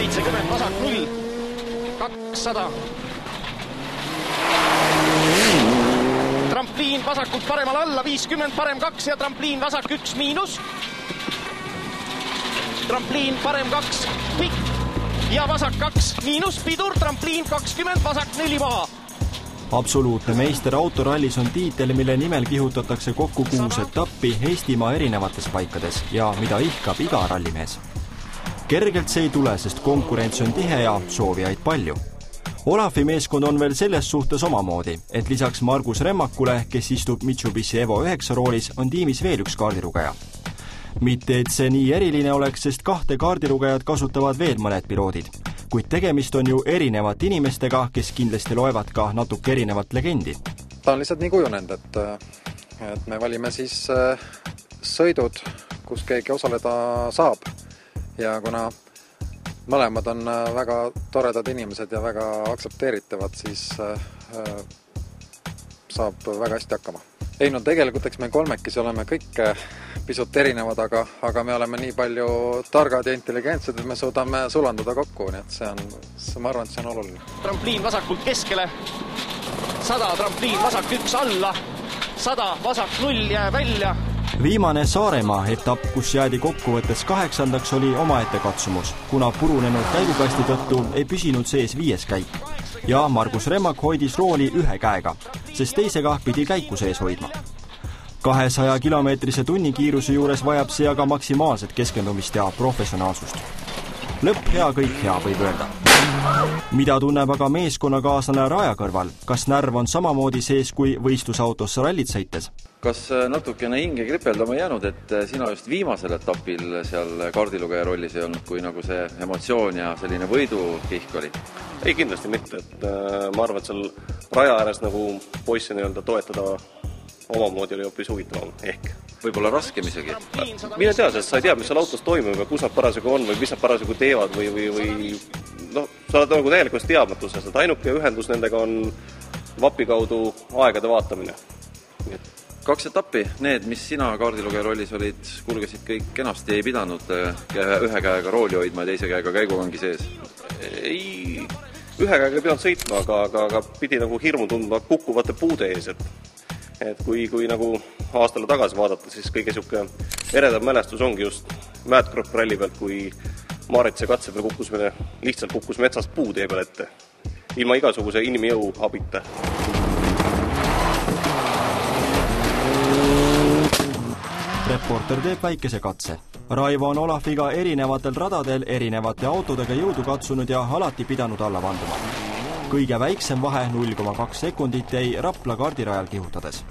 70, vasak 0, 200. Trampliin vasakult paremal alla, 50, parem 2 ja trampliin vasak 1 miinus. Trampliin parem 2, pikk ja vasak 2 miinus, pidur, trampliin 20, vasak 4 maha. Absoluutne meister autorallis on tiitel, mille nimel kihutatakse kokku 6 etappi Eestimaa erinevates paikades ja mida ihkab iga rallimees. Kergelt see ei tule, sest konkurents on tihe ja soovijaid palju. Olafi meeskond on veel selles suhtes omamoodi, et lisaks Margus Remmakule, kes istub Mitsubishi Evo 9 roolis, on tiimis veel üks kaardilugeja. Mitte, et see nii eriline oleks, sest 2 kaardirugejad kasutavad veel mõned piloodid. Kuid tegemist on ju erinevate inimestega, kes kindlasti loevad ka natuke erinevat legendi. Ta on lihtsalt nii kujunenud, et me valime siis sõidud, kus keegi osaleda saab. Ja kuna mõlemad on väga toredad inimesed ja väga aktsepteeritavad, siis saab väga hästi hakkama. Ei, no tegelikult eks me kolmekesi oleme kõik pisut erinevad, aga me oleme nii palju targad ja intelligentsed, et me suudame sulanduda kokku, nii et ma arvan, et see on oluline. Trampliin vasakult keskele, 100, trampliin vasak 1 alla, 100, vasak 0 jää välja. Viimane Saaremaa etapp, kus jäädi kokkuvõttes 8. oli omaette katsumus, kuna purunenud käigukasti tõttu ei püsinud sees 5. käik. Ja Margus Remmak hoidis rooli 1 käega, sest teisega pidi käiku sees hoidma. 200 kilomeetrise tunnikiiruse juures vajab see aga maksimaalset keskendumist ja professionaalsust. Lõpp hea, kõik hea, võib öelda. Mida tunneb aga meeskonnakaaslane raja kõrval? Kas närv on samamoodi sees kui võistlusautosse rallit sõites? Kas natukene hinge kripeldama jäänud, et sina just viimasel etapil seal kaardilugeja rollis ei olnud, kui nagu see emotsioon ja selline võidukihk oli? Ei, kindlasti mitte, et ma arvan, et seal raja ääres nagu poisse toetada omamoodi oli hoopis huvitavam ehk. Võib-olla raskem isegi. Mine tea, sest sa ei tea, mis seal autos toimub ja kus nad parasjagu on või mis nad parasjagu teevad või sa oled nagu täielikult teadmatuses, et ainuke ühendus nendega on vapi kaudu aegade vaatamine. 2 etappi, need, mis sina kaardilugeja rollis olid, kulgesid kõik kenasti, ei pidanud 1 käega rooli hoidma ja teise käega käiguvangi sees? Ei, 1 käega ei pidanud sõitma, aga pidi nagu hirmu tundma kukkuvate puude ees, et kui nagu aastale tagasi vaadata, siis kõige siuke eredam mälestus ongi just Mäetkropp ralli pealt, kui Maaritse katse peal lihtsalt kukkus metsast puutee peal ette, ilma igasuguse inimjõu abita. Reporter teeb väikese katse. Raivo on Olafiga erinevatel radadel erinevate autodega jõudu katsunud ja alati pidanud alla vanduma. Kõige väiksem vahe 0,2 sekundit jäi Rapla kaardirajal kihutades.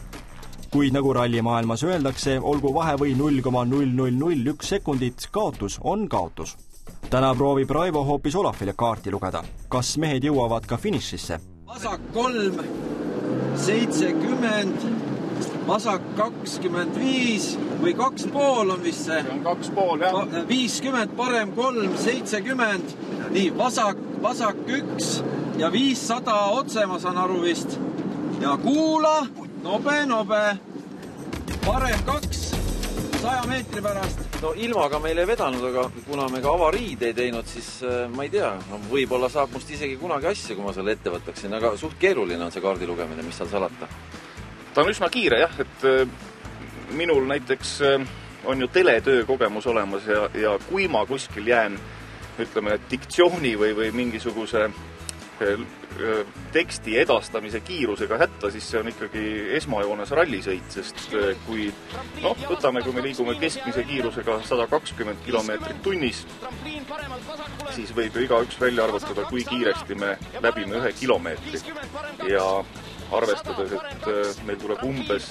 Kuid nagu rallimaailmas öeldakse, olgu vahe või 0,0001 sekundit, kaotus on kaotus. Täna proovib Raivo hoopis Olafile kaarti lugeda. Kas mehed jõuavad ka finišisse? Vasak 3, 70, vasak 25 või 2,5 on vist see? 2,5, jah. 50, parem 3, 70, nii, vasak 1 ja 500 otse, ma saan aru vist. Ja kuula, nobe, parem 2, 100 meetri pärast. No ilmaga meil ei vedanud, aga kuna me ka avariid ei teinud, siis ma ei tea, võib-olla saab must isegi kunagi asja, kui ma selle ette võtaksin, aga suht keeruline on see kaardi lugemine, mis seal salata. Ta on üsna kiire, jah, et minul näiteks on ju teletöö kogemus olemas ja kui ma kuskil jään, ütleme, diktsiooni või mingisuguse teksti edastamise kiirusega hätta, siis see on ikkagi esmajoones rallisõit, sest kui me liigume keskmise kiirusega 120 kilomeetrit tunnis, siis võib ju igaüks välja arvutada, kui kiiresti me läbime 1 kilomeetri. Ja arvestades, et meil tuleb umbes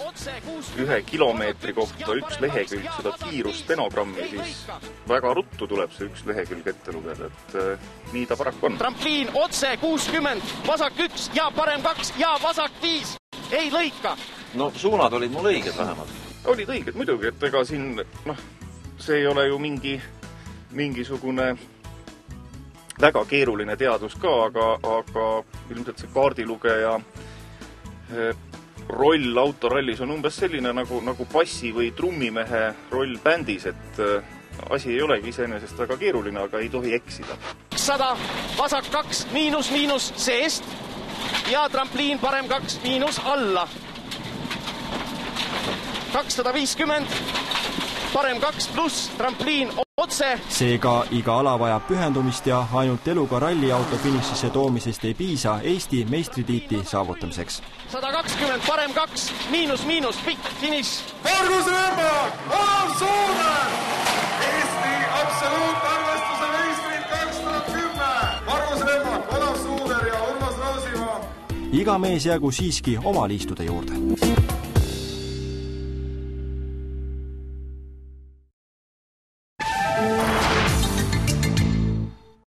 1 kilomeetri kohta 1 lehekülg seda kiirusstenogrammi, siis väga ruttu tuleb see 1 lehekülg ette lugeda, et nii ta paraku on. Trampliin otse 60, vasak 1 ja parem 2 ja vasak 5. Ei lõika. No suunad olid mul õiged vähemalt. Olid õiged muidugi, et ega siin, see ei ole ju mingisugune väga keeruline teadus ka, aga ilmselt see kaardilugeja roll autorallis on umbes selline nagu passi või trummimehe roll bändis, et asi ei olegi iseenesest väga keeruline, aga ei tohi eksida. 200, vasak 2, miinus, seest ja trampliin parem 2, miinus, alla. 250, parem 2 pluss, trampliin otse. Seega iga ala vajab pühendumist ja ainult eluga ralliauto finišisse toomisest ei piisa Eesti meistritiiti saavutamiseks. 120, parem 2, miinus, pikk finiš. Margus Rõõmak, Olav Soomäe, Eesti absoluutarvestuse meistrid 2010. Margus Rõõmak, Olav Soomäe ja Urmas Roosimaa. Iga mees jäägu siiski oma liistude juurde.